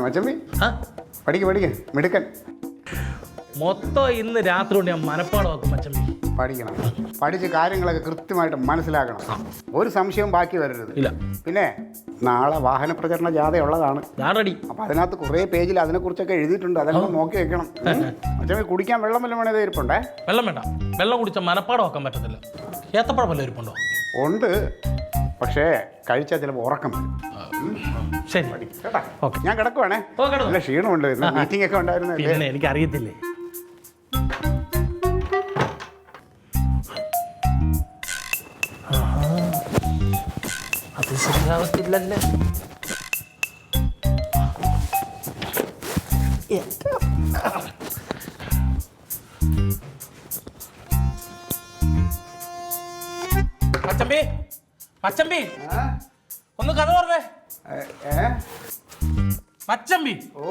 മച്ചമ്പി പഠിക്ക മിടുക്കൻ. മൊത്തം ഇന്ന് രാത്രി കൊണ്ട് ഞാൻ മനപ്പാടമാക്കും മച്ചമ്പി. പഠിക്കണം, പഠിച്ച് കാര്യങ്ങളൊക്കെ കൃത്യമായിട്ട് മനസ്സിലാക്കണം. ഒരു സംശയവും ബാക്കി വരരുത്. ഇല്ല. പിന്നെ നാളെ വാഹന പ്രചരണ ജാഥ ഉള്ളതാണ്. ഞാൻ റെഡി. അപ്പം അതിനകത്ത് കുറേ പേജിൽ അതിനെക്കുറിച്ചൊക്കെ എഴുതിയിട്ടുണ്ട്. അതെല്ലാം നോക്കി വെക്കണം. മച്ചമ്പി കുടിക്കാൻ വെള്ളം വല്ലതും വേണേത് ഇരിപ്പുണ്ടേ? വെള്ളം വേണ്ട. വെള്ളം കുടിച്ചാൽ മനപ്പാടമാക്കാൻ പറ്റത്തില്ല. ഏത്തപ്പഴം വല്ലതും ഇരിപ്പുണ്ടോ? ഉണ്ട്, പക്ഷേ കഴിച്ചാൽ ചിലപ്പോൾ ഉറക്കം വരും. ശരി കേട്ടാ. ഓക്കെ, ഞാൻ കിടക്കുവാണേ. നല്ല ക്ഷീണമുണ്ട്. മീറ്റിംഗ് ഒക്കെ ഉണ്ടായിരുന്നു. പിന്നെ എനിക്കറിയത്തില്ലേ. അത് ശരിയാവത്തില്ലല്ലേ. മച്ചമ്പി, മച്ചമ്പി ഒന്ന് കഥ പറഞ്ഞേ. മച്ചമ്പി. ഓ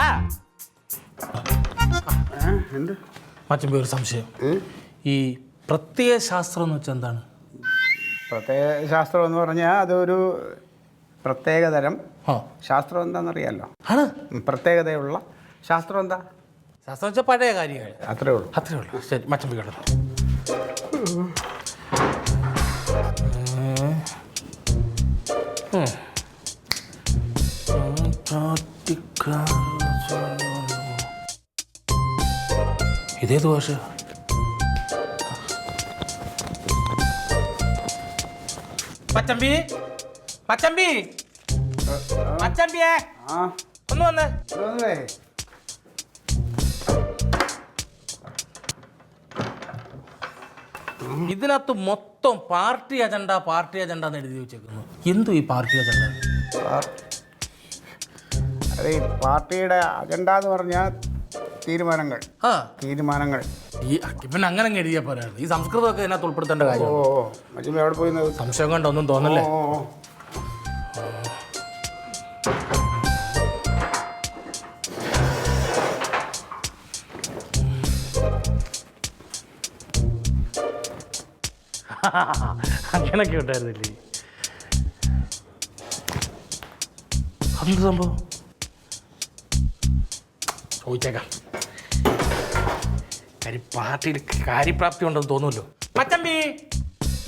ആ എന്ത് മച്ചമ്പി, ഒരു സംശയം. ഈ പ്രത്യയ ശാസ്ത്രം എന്ന് വെച്ചാൽ എന്താണ്? പ്രത്യേക ശാസ്ത്രം എന്ന് പറഞ്ഞാൽ അതൊരു പ്രത്യേകതരം ശാസ്ത്രം. എന്താണെന്നറിയാമല്ലോ? ആണ് പ്രത്യേകതയുള്ള ശാസ്ത്രം. എന്താ ശാസ്ത്രം വെച്ചാൽ പഴയ കാര്യങ്ങൾ. അത്രേ ഉള്ളൂ. അത്രേ ഉള്ളൂ. ശരി മച്ചമ്പി കേട്ടോ. ഇതേത് ഭാഷ? മച്ചമ്പി, മച്ചമ്പി, മച്ചമ്പിയേ ഒന്ന് വന്നേ. ഇതിനകത്ത് മൊത്തം പാർട്ടി അജണ്ട എന്ന് എഴുതി വെച്ചേക്കുന്നു. എന്തു ഈ പാർട്ടി അജണ്ട? അതെ, ഈ പാർട്ടിയുടെ അജണ്ട എന്ന് പറഞ്ഞാൽ തീരുമാനങ്ങൾ. തീരുമാനങ്ങൾ. ഈ പിന്നെ അങ്ങനെ എഴുതിയാൽ പോരായിരുന്നു. ഈ സംസ്കൃതമൊക്കെ ഇതിനകത്ത് ഉൾപ്പെടുത്തേണ്ട കാര്യം. ഓ മച്ചമ്പി എവിടെ പോയി? സംശയം കണ്ടൊന്നും തോന്നല്ലേ. അങ്ങനൊക്കെ ഉണ്ടായിരുന്നില്ലേ? അതെന്ത് സംഭവം? ചോദിച്ചേക്കാം. പാർട്ടിയിൽ കാര്യപ്രാപ്തി ഉണ്ടെന്ന് തോന്നുമല്ലോ. മച്ചമ്പി,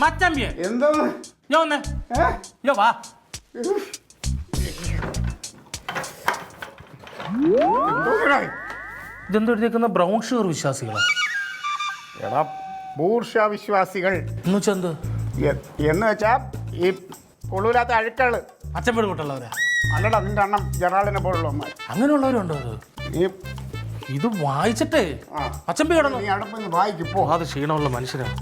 മച്ചമ്പി എന്താ? ഞാൻ വന്നേ. ഞാൻ വാ. ഇതെന്തോ എഴുതിയേക്കുന്ന ബ്രൗൺ ഷുഗർ വിശ്വാസികളാ? എടാ ബൂർഷ്വാ വിശ്വാസികൾ എന്ന് വെച്ചാൽ എന്ത്? എന്ന് വെച്ചാ ഈ കൊള്ളൂരാത്ത അഴുക്കള്. അച്ചമ്പേട് കൂട്ടുള്ളവരാ? അല്ലടാ, നിന്റെ അണ്ണം ജെറാളിനെ പോലുള്ളവന്മാർ. അങ്ങനെയുള്ളവരുണ്ടോ? അത് ഇത് വായിച്ചിട്ടേ അച്ചമ്പി കിടന്നു. നീ അവിടെ പോയി വായിക്കപ്പോ. അത് ക്ഷീണമുള്ള മനുഷ്യരാണ്.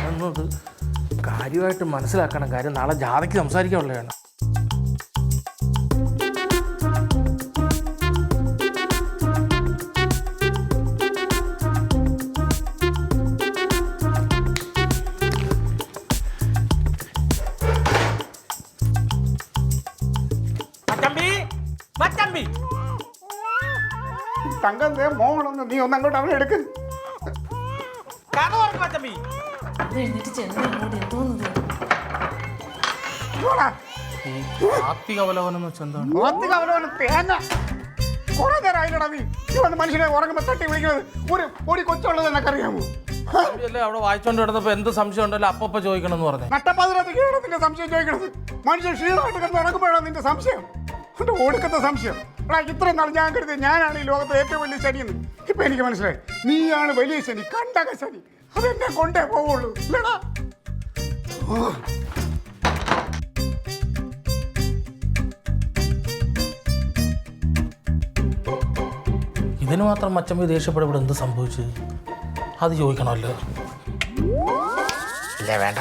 എന്നത് കാര്യമായിട്ട് മനസ്സിലാക്കണം. കാര്യം നാളെ ജാഥയ്ക്ക് സംസാരിക്കാനുള്ളതാണ്. തങ്കം മോഹനൊന്ന് നീ ഒന്നങ്ങോട്ട് അവനെ എടുക്ക്. മനുഷ്യനെ ഉറങ്ങുമ്പോ തട്ടി വിളിക്കുന്നത് ഒരു പൊടി കൊച്ചുള്ളത് എന്നൊക്കറിയാമോ? അവിടെ വായിച്ചോണ്ട് കിടന്നപ്പോ എന്ത് സംശയം ഉണ്ടല്ലോ അപ്പൊ ചോദിക്കണം എന്ന് പറഞ്ഞു. നട്ടപ്പാതിരാണ് നിന്റെ സംശയം ചോദിക്കണത്. മനുഷ്യൻ ക്ഷീണമായിട്ട് കിടന്ന് നടക്കുമ്പോഴാണ് നിന്റെ സംശയം. ഓടുക്കത്തെ സംശയം. എടാ, ഇത്രയും നാൾ ഞാൻ കരുതി ഞാനാണ് ഈ ലോകത്തെ ഏറ്റവും വലിയ ശനിയെന്ന്. ഇപ്പൊ എനിക്ക് മനസ്സിലായി, നീയാണ് വലിയ ശനി, കണ്ടക ശനി. അതെന്നെ കൊണ്ടേ പോവുള്ളൂ. ഇല്ലടാ, ഇതിന് മാത്രം മച്ചമ്പി ദേഷ്യപ്പെടവിടെ എന്ത് സംഭവിച്ചു? അത് ചോദിക്കണമല്ലോ. ഇല്ല, വേണ്ട.